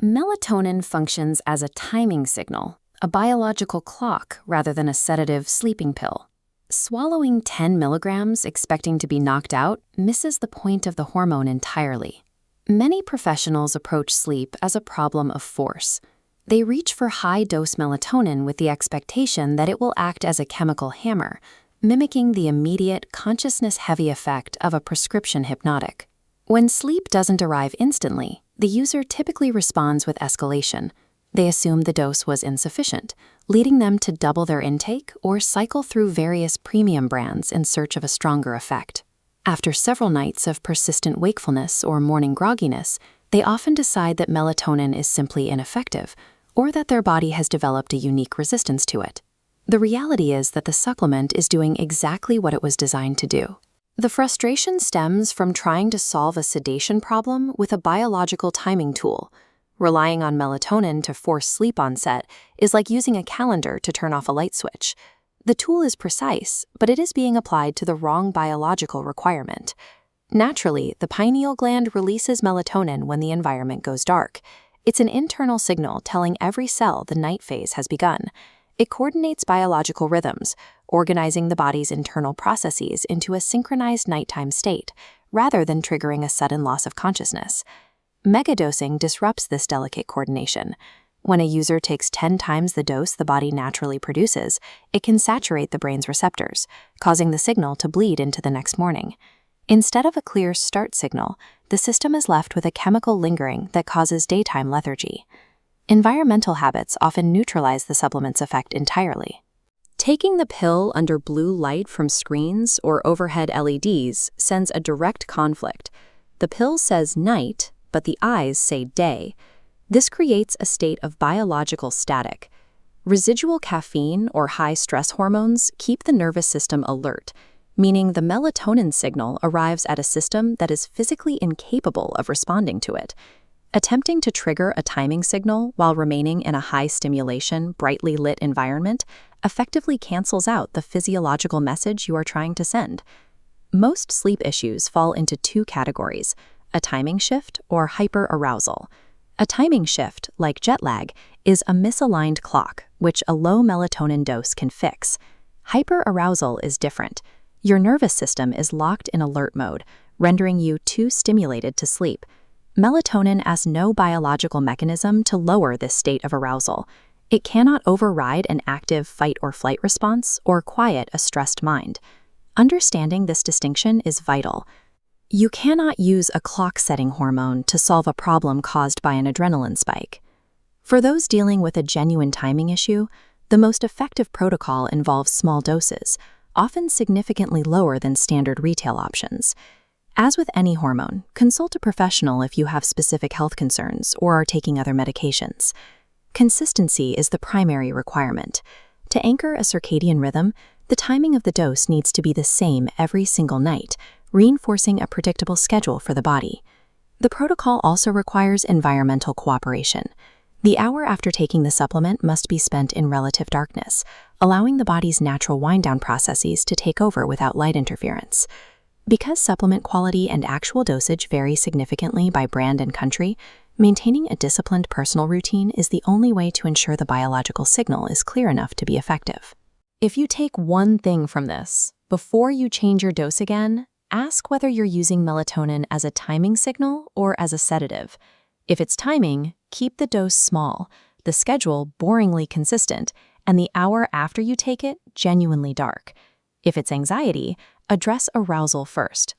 Melatonin functions as a timing signal, a biological clock rather than a sedative sleeping pill. Swallowing 10 milligrams expecting to be knocked out misses the point of the hormone entirely. Many professionals approach sleep as a problem of force. They reach for high-dose melatonin with the expectation that it will act as a chemical hammer, mimicking the immediate, consciousness-heavy effect of a prescription hypnotic. When sleep doesn't arrive instantly, the user typically responds with escalation. They assume the dose was insufficient, leading them to double their intake or cycle through various premium brands in search of a stronger effect. After several nights of persistent wakefulness or morning grogginess, they often decide that melatonin is simply ineffective, or that their body has developed a unique resistance to it. The reality is that the supplement is doing exactly what it was designed to do. The frustration stems from trying to solve a sedation problem with a biological timing tool. Relying on melatonin to force sleep onset is like using a calendar to turn off a light switch. The tool is precise, but it is being applied to the wrong biological requirement. Naturally, the pineal gland releases melatonin when the environment goes dark. It's an internal signal telling every cell the night phase has begun. It coordinates biological rhythms, organizing the body's internal processes into a synchronized nighttime state, rather than triggering a sudden loss of consciousness. Megadosing disrupts this delicate coordination. When a user takes 10 times the dose the body naturally produces, it can saturate the brain's receptors, causing the signal to bleed into the next morning. Instead of a clear start signal, the system is left with a chemical lingering that causes daytime lethargy. Environmental habits often neutralize the supplement's effect entirely. Taking the pill under blue light from screens or overhead LEDs sends a direct conflict. The pill says night, but the eyes say day. This creates a state of biological static. Residual caffeine or high stress hormones keep the nervous system alert, meaning the melatonin signal arrives at a system that is physically incapable of responding to it. Attempting to trigger a timing signal while remaining in a high-stimulation, brightly lit environment effectively cancels out the physiological message you are trying to send. Most sleep issues fall into two categories: a timing shift or hyperarousal. A timing shift, like jet lag, is a misaligned clock, which a low melatonin dose can fix. Hyperarousal is different. Your nervous system is locked in alert mode, rendering you too stimulated to sleep. Melatonin has no biological mechanism to lower this state of arousal. It cannot override an active fight or flight response or quiet a stressed mind. Understanding this distinction is vital. You cannot use a clock-setting hormone to solve a problem caused by an adrenaline spike. For those dealing with a genuine timing issue, the most effective protocol involves small doses, often significantly lower than standard retail options. As with any hormone, consult a professional if you have specific health concerns or are taking other medications. Consistency is the primary requirement. To anchor a circadian rhythm, the timing of the dose needs to be the same every single night, reinforcing a predictable schedule for the body. The protocol also requires environmental cooperation. The hour after taking the supplement must be spent in relative darkness, allowing the body's natural wind-down processes to take over without light interference. Because supplement quality and actual dosage vary significantly by brand and country, maintaining a disciplined personal routine is the only way to ensure the biological signal is clear enough to be effective. If you take one thing from this, before you change your dose again, ask whether you're using melatonin as a timing signal or as a sedative. If it's timing, keep the dose small, the schedule boringly consistent, and the hour after you take it genuinely dark. If it's anxiety, address arousal first,